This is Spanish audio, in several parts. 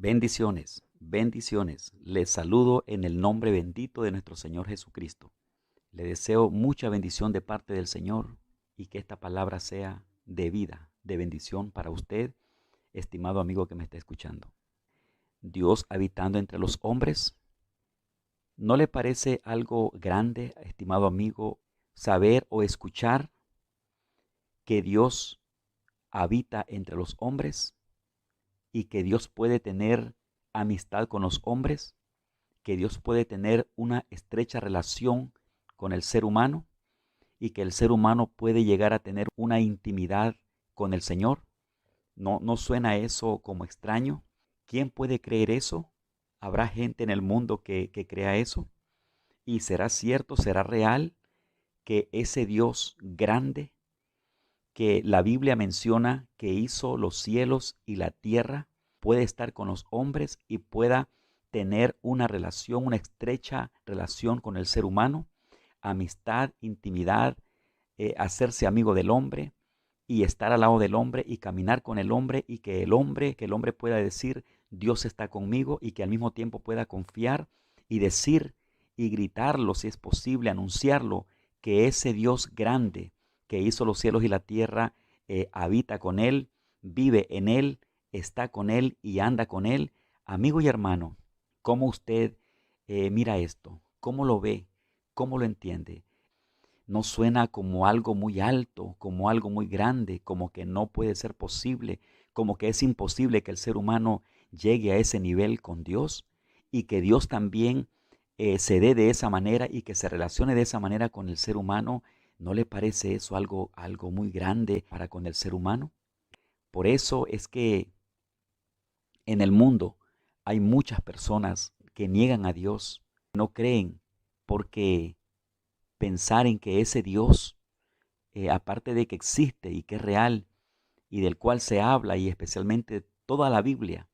Bendiciones, bendiciones. Les saludo en el nombre bendito de nuestro Señor Jesucristo. Le deseo mucha bendición de parte del Señor y que esta palabra sea de vida, de bendición para usted, estimado amigo que me está escuchando. Dios habitando entre los hombres, ¿no le parece algo grande, estimado amigo, saber o escuchar que Dios habita entre los hombres y que Dios puede tener amistad con los hombres? Que Dios puede tener una estrecha relación con el ser humano y que el ser humano puede llegar a tener una intimidad con el Señor. ¿No suena eso como extraño? ¿Quién puede creer eso? ¿Habrá gente en el mundo que crea eso? ¿Y será cierto, será real que ese Dios grande que la Biblia menciona que hizo los cielos y la tierra puede estar con los hombres y pueda tener una relación, una estrecha relación con el ser humano, amistad, intimidad, hacerse amigo del hombre y estar al lado del hombre y caminar con el hombre y que el hombre pueda decir Dios está conmigo y que al mismo tiempo pueda confiar y decir y gritarlo si es posible, anunciarlo, que ese Dios grande que hizo los cielos y la tierra habita con él, vive en él, está con él y anda con él. Amigo y hermano, ¿cómo usted mira esto? ¿Cómo lo ve? ¿Cómo lo entiende? ¿No suena como algo muy alto, como algo muy grande, como que no puede ser posible, como que es imposible que el ser humano llegue a ese nivel con Dios y que Dios también se dé de esa manera y que se relacione de esa manera con el ser humano? ¿No le parece eso algo muy grande para con el ser humano? Por eso es que en el mundo hay muchas personas que niegan a Dios, no creen, porque pensar en que ese Dios, aparte de que existe y que es real y del cual se habla, y especialmente toda la Biblia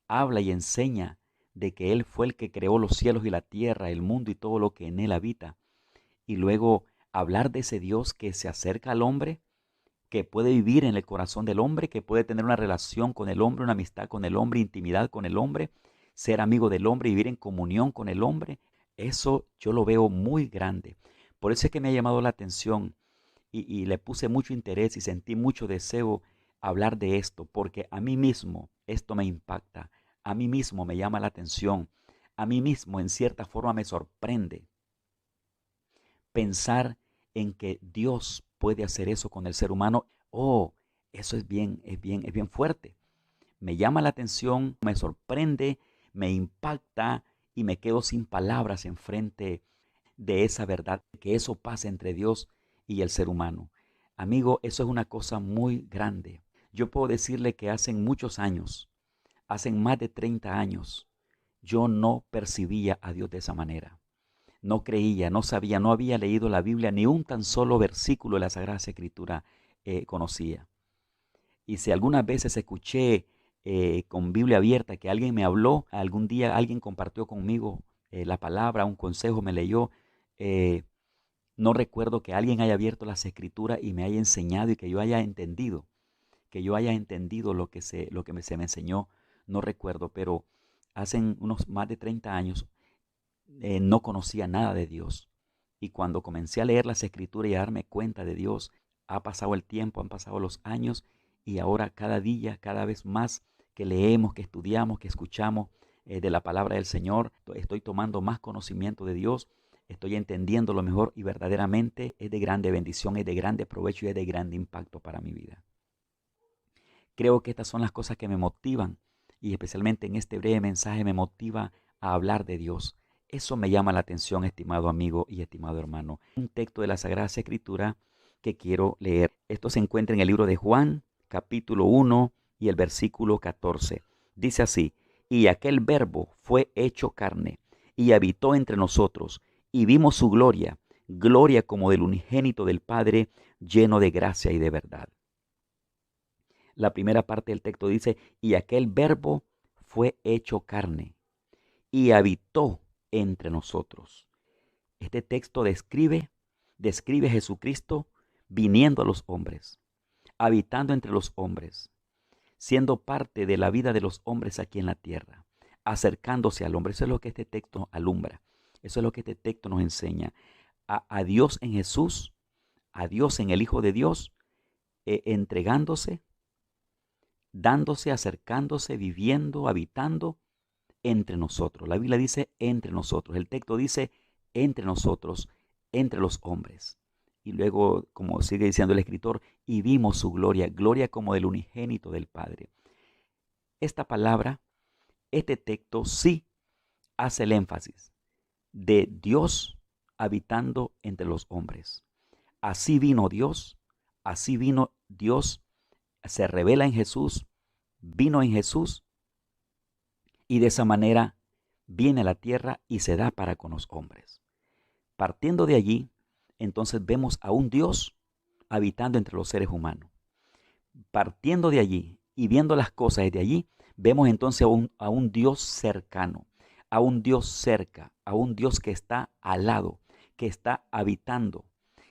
habla y enseña de que Él fue el que creó los cielos y la tierra, el mundo y todo lo que en Él habita, y luego hablar de ese Dios que se acerca al hombre, que puede vivir en el corazón del hombre, que puede tener una relación con el hombre, una amistad con el hombre, intimidad con el hombre, ser amigo del hombre, vivir en comunión con el hombre. Eso yo lo veo muy grande. Por eso es que me ha llamado la atención y le puse mucho interés y sentí mucho deseo hablar de esto, porque a mí mismo esto me impacta, a mí mismo me llama la atención, a mí mismo en cierta forma me sorprende pensar en que Dios puede hacer eso con el ser humano. Oh, eso es bien fuerte. Me llama la atención, me sorprende, me impacta y me quedo sin palabras en frente de esa verdad, que eso pasa entre Dios y el ser humano. Amigo, eso es una cosa muy grande. Yo puedo decirle que hace muchos años, hace más de 30 años, yo no percibía a Dios de esa manera. No creía, no sabía, no había leído la Biblia, ni un tan solo versículo de la Sagrada Escritura conocía. Y si algunas veces escuché con Biblia abierta que alguien me habló, algún día alguien compartió conmigo la palabra, un consejo me leyó, eh, no recuerdo que alguien haya abierto las Escrituras y me haya enseñado y que yo haya entendido lo que se me enseñó, no recuerdo, pero hace unos más de 30 años no conocía nada de Dios. Y cuando comencé a leer las Escrituras y a darme cuenta de Dios, ha pasado el tiempo, han pasado los años y ahora cada día, cada vez más que leemos, que estudiamos, que escuchamos de la palabra del Señor, estoy tomando más conocimiento de Dios, estoy entendiendo lo mejor y verdaderamente es de grande bendición, es de grande provecho y es de grande impacto para mi vida. Creo que estas son las cosas que me motivan y especialmente en este breve mensaje me motiva a hablar de Dios. Eso me llama la atención, estimado amigo y estimado hermano. Un texto de la Sagrada Escritura que quiero leer. Esto se encuentra en el libro de Juan, capítulo 1 y el versículo 14. Dice así: y aquel verbo fue hecho carne y habitó entre nosotros y vimos su gloria, gloria como del unigénito del Padre, lleno de gracia y de verdad. La primera parte del texto dice, y aquel verbo fue hecho carne y habitó entre nosotros. Este texto describe a Jesucristo viniendo a los hombres, habitando entre los hombres. siendo parte de la vida de los hombres aquí en la tierra, acercándose al hombre. Eso es lo que este texto alumbra. Eso es lo que este texto nos enseña. A Dios en Jesús, a Dios en el Hijo de Dios, entregándose, dándose, acercándose, viviendo, habitando entre nosotros. La Biblia dice entre nosotros. El texto dice entre nosotros, entre los hombres. Y luego, como sigue diciendo el escritor, y vimos su gloria, gloria como del unigénito del Padre. Esta palabra, este texto sí hace el énfasis de Dios habitando entre los hombres. Así vino Dios, se revela en Jesús, vino en Jesús y de esa manera viene a la tierra y se da para con los hombres. Partiendo de allí, entonces vemos a un Dios habitando entre los seres humanos. Partiendo de allí y viendo las cosas desde allí, vemos entonces a un Dios cercano, a un Dios cerca, a un Dios que está al lado, que está habitando,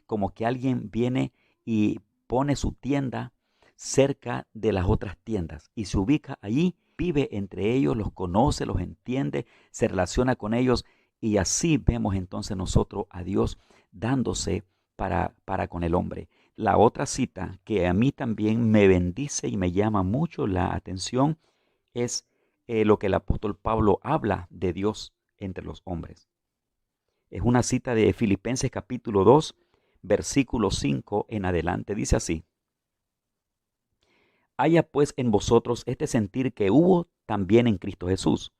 como que alguien viene y pone su tienda cerca de las otras tiendas y se ubica allí, vive entre ellos, los conoce, los entiende, se relaciona con ellos y así vemos entonces nosotros a Dios dándose para con el hombre. La otra cita que a mí también me bendice y me llama mucho la atención es lo que el apóstol Pablo habla de Dios entre los hombres. Es una cita de Filipenses capítulo 2, versículo 5 en adelante. Dice así: haya pues en vosotros este sentir que hubo también en Cristo Jesús,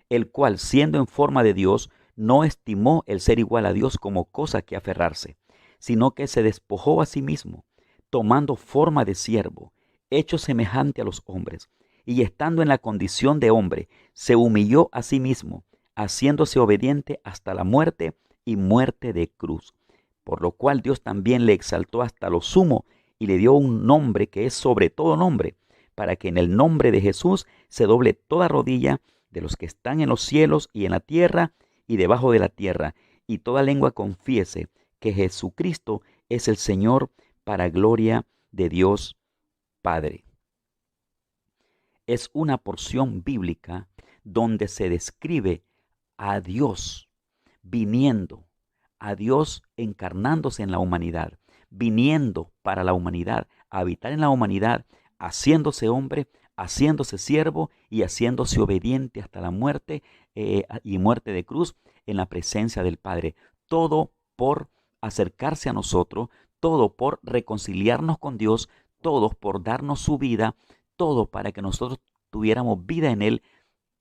el cual, siendo en forma de Dios, no estimó el ser igual a Dios como cosa que aferrarse, sino que se despojó a sí mismo, tomando forma de siervo, hecho semejante a los hombres, y estando en la condición de hombre, se humilló a sí mismo, haciéndose obediente hasta la muerte y muerte de cruz. Por lo cual Dios también le exaltó hasta lo sumo y le dio un nombre que es sobre todo nombre, para que en el nombre de Jesús se doble toda rodilla de los que están en los cielos y en la tierra y debajo de la tierra, y toda lengua confiese que Jesucristo es el Señor, para gloria de Dios Padre. Es una porción bíblica donde se describe a Dios viniendo, a Dios encarnándose en la humanidad, viniendo para la humanidad, a habitar en la humanidad, haciéndose hombre, haciéndose siervo y haciéndose obediente hasta la muerte y muerte de cruz en la presencia del Padre. Todo por acercarse a nosotros, todo por reconciliarnos con Dios, todo por darnos su vida, todo para que nosotros tuviéramos vida en Él,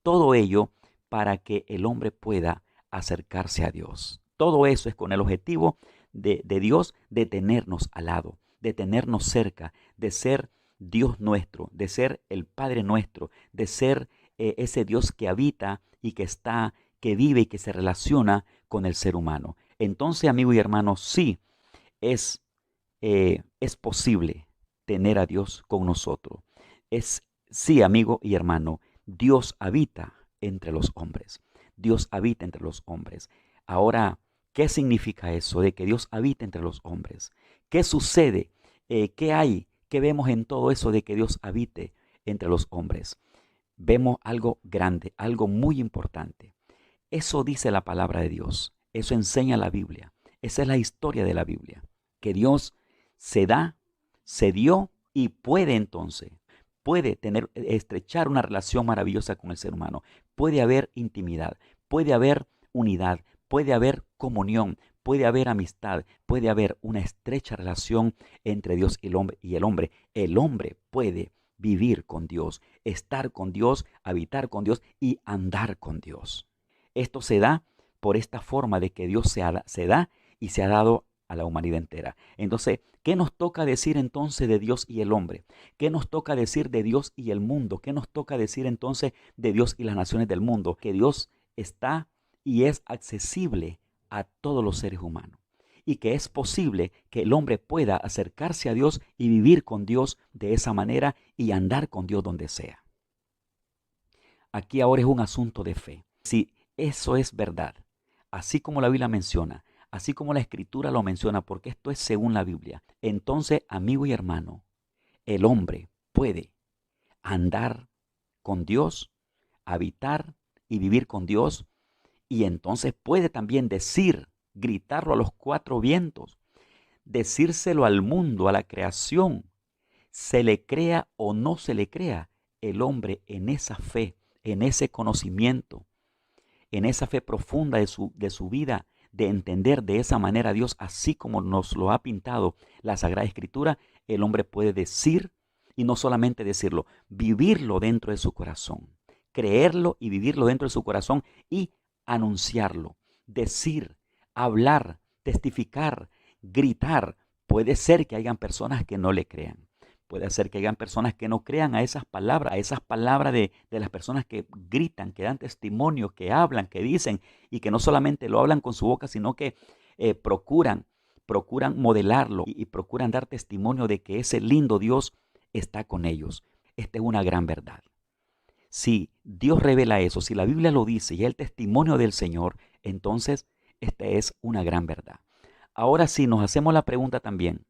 todo ello para que el hombre pueda acercarse a Dios. Todo eso es con el objetivo de Dios de tenernos al lado, de tenernos cerca, de ser Dios nuestro, de ser el Padre nuestro, de ser ese Dios que habita y que está, que vive y que se relaciona con el ser humano. Entonces, amigo y hermano, sí es posible tener a Dios con nosotros. Sí, amigo y hermano, Dios habita entre los hombres. Dios habita entre los hombres. Ahora, ¿qué significa eso de que Dios habita entre los hombres? ¿Qué sucede? ¿Qué hay? ¿Qué vemos en todo eso de que Dios habite entre los hombres? Vemos algo grande, algo muy importante. Eso dice la palabra de Dios. Eso enseña la Biblia. Esa es la historia de la Biblia. Que Dios se da, se dio y puede estrechar una relación maravillosa con el ser humano. Puede haber intimidad, puede haber unidad, puede haber comunión, puede haber amistad, puede haber una estrecha relación entre Dios y el hombre. El hombre puede vivir con Dios, estar con Dios, habitar con Dios y andar con Dios. Esto se da por esta forma de que Dios se da y se ha dado a la humanidad entera. Entonces, ¿qué nos toca decir entonces de Dios y el hombre? ¿Qué nos toca decir de Dios y el mundo? ¿Qué nos toca decir entonces de Dios y las naciones del mundo? Que Dios está y es accesible a todos los seres humanos. Y que es posible que el hombre pueda acercarse a Dios y vivir con Dios de esa manera y andar con Dios donde sea. Aquí ahora es un asunto de fe. Si eso es verdad, así como la Biblia menciona, así como la Escritura lo menciona, porque esto es según la Biblia, entonces, amigo y hermano, el hombre puede andar con Dios, habitar y vivir con Dios. Y entonces puede también decir, gritarlo a los cuatro vientos, decírselo al mundo, a la creación, se le crea o no se le crea, el hombre en esa fe, en ese conocimiento, en esa fe profunda de su vida, de entender de esa manera a Dios, así como nos lo ha pintado la Sagrada Escritura, el hombre puede decir, y no solamente decirlo, vivirlo dentro de su corazón, creerlo y vivirlo dentro de su corazón y anunciarlo, decir, hablar, testificar, gritar. Puede ser que hayan personas que no le crean. Puede ser que hayan personas que no crean a esas palabras de las personas que gritan, que dan testimonio, que hablan, que dicen, y que no solamente lo hablan con su boca, sino que procuran modelarlo y procuran dar testimonio de que ese lindo Dios está con ellos. Esta es una gran verdad. Si Dios revela eso, si la Biblia lo dice y es el testimonio del Señor, entonces esta es una gran verdad. Ahora sí, nos hacemos la pregunta también.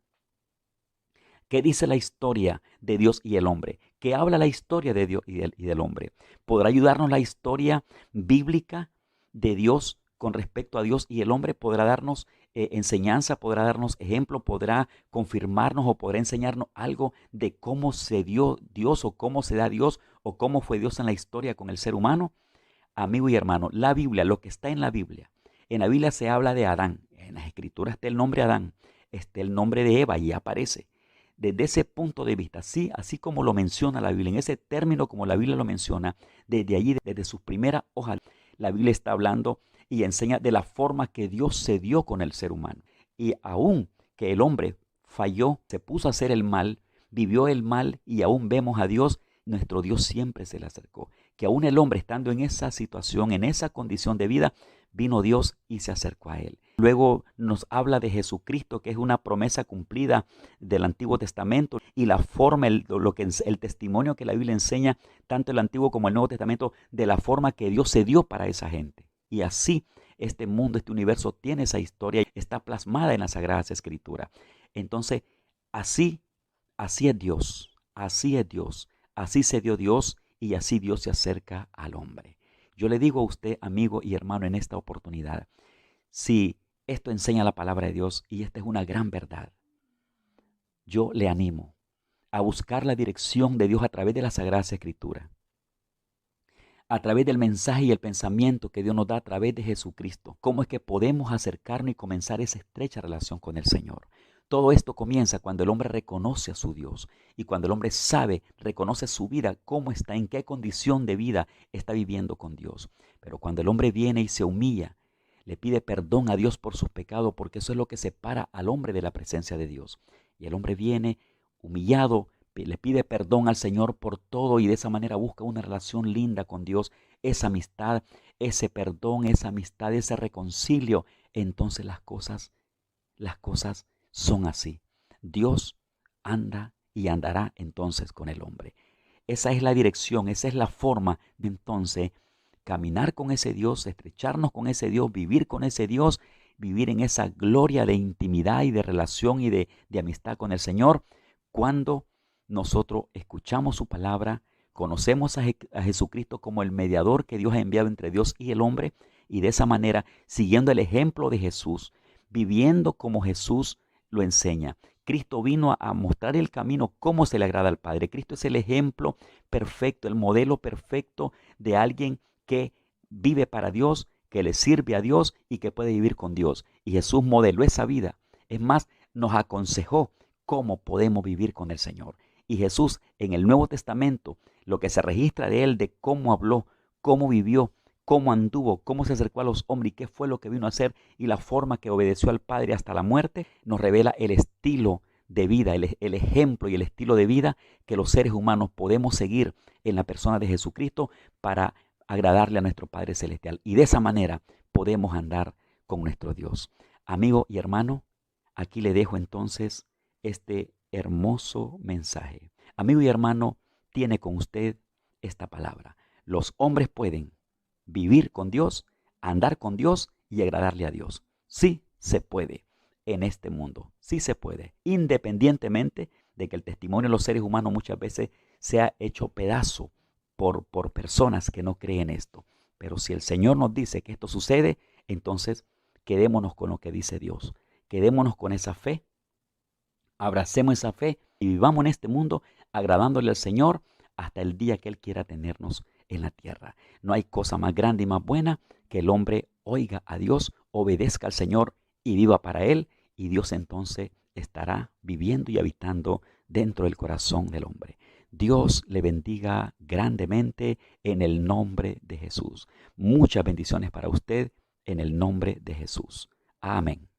¿Qué dice la historia de Dios y el hombre? ¿Qué habla la historia de Dios y del hombre? ¿Podrá ayudarnos la historia bíblica de Dios con respecto a Dios y el hombre? ¿Podrá darnos enseñanza? ¿Podrá darnos ejemplo? ¿Podrá confirmarnos o podrá enseñarnos algo de cómo se dio Dios o cómo se da Dios o cómo fue Dios en la historia con el ser humano? Amigo y hermano, la Biblia, lo que está en la Biblia se habla de Adán. En las Escrituras está el nombre Adán, está el nombre de Eva y aparece. Desde ese punto de vista, así como lo menciona la Biblia, en ese término como la Biblia lo menciona, desde allí, desde sus primeras hojas, la Biblia está hablando y enseña de la forma que Dios se dio con el ser humano. Y aún que el hombre falló, se puso a hacer el mal, vivió el mal y aún vemos a Dios, nuestro Dios siempre se le acercó. Que aún el hombre estando en esa situación, en esa condición de vida, vino Dios y se acercó a él. Luego nos habla de Jesucristo, que es una promesa cumplida del Antiguo Testamento y la forma, el testimonio que la Biblia enseña, tanto el Antiguo como el Nuevo Testamento, de la forma que Dios se dio para esa gente. Y así este mundo, este universo tiene esa historia, está plasmada en las Sagradas Escrituras. Entonces, así es Dios, así es Dios, así se dio Dios y así Dios se acerca al hombre. Yo le digo a usted, amigo y hermano, en esta oportunidad, si esto enseña la palabra de Dios y esta es una gran verdad, yo le animo a buscar la dirección de Dios a través de la Sagrada Escritura, a través del mensaje y el pensamiento que Dios nos da a través de Jesucristo. ¿Cómo es que podemos acercarnos y comenzar esa estrecha relación con el Señor? Todo esto comienza cuando el hombre reconoce a su Dios y cuando el hombre reconoce su vida, cómo está, en qué condición de vida está viviendo con Dios. Pero cuando el hombre viene y se humilla, le pide perdón a Dios por sus pecados, porque eso es lo que separa al hombre de la presencia de Dios. Y el hombre viene humillado, le pide perdón al Señor por todo y de esa manera busca una relación linda con Dios, esa amistad, ese perdón, esa amistad, ese reconcilio. Entonces las cosas son así. Dios anda y andará entonces con el hombre. Esa es la dirección, esa es la forma de entonces caminar con ese Dios, estrecharnos con ese Dios, vivir con ese Dios, vivir en esa gloria de intimidad y de relación y de amistad con el Señor, cuando nosotros escuchamos su palabra, conocemos a Jesucristo como el mediador que Dios ha enviado entre Dios y el hombre, y de esa manera, siguiendo el ejemplo de Jesús, viviendo como Jesús lo enseña. Cristo vino a mostrar el camino, cómo se le agrada al Padre. Cristo es el ejemplo perfecto, el modelo perfecto de alguien que vive para Dios, que le sirve a Dios y que puede vivir con Dios. Y Jesús modeló esa vida. Es más, nos aconsejó cómo podemos vivir con el Señor. Y Jesús en el Nuevo Testamento, lo que se registra de él, de cómo habló, cómo vivió, cómo anduvo, cómo se acercó a los hombres y qué fue lo que vino a hacer y la forma que obedeció al Padre hasta la muerte, nos revela el estilo de vida, el ejemplo y el estilo de vida que los seres humanos podemos seguir en la persona de Jesucristo para agradarle a nuestro Padre Celestial. Y de esa manera podemos andar con nuestro Dios. Amigo y hermano, aquí le dejo entonces este hermoso mensaje. Amigo y hermano, tiene con usted esta palabra. Los hombres pueden vivir con Dios, andar con Dios y agradarle a Dios. Sí se puede en este mundo, sí se puede, independientemente de que el testimonio de los seres humanos muchas veces sea hecho pedazo por personas que no creen esto. Pero si el Señor nos dice que esto sucede, entonces quedémonos con lo que dice Dios. Quedémonos con esa fe, abracemos esa fe y vivamos en este mundo agradándole al Señor hasta el día que Él quiera tenernos en la tierra. No hay cosa más grande y más buena que el hombre oiga a Dios, obedezca al Señor y viva para Él, y Dios entonces estará viviendo y habitando dentro del corazón del hombre. Dios le bendiga grandemente en el nombre de Jesús. Muchas bendiciones para usted en el nombre de Jesús. Amén.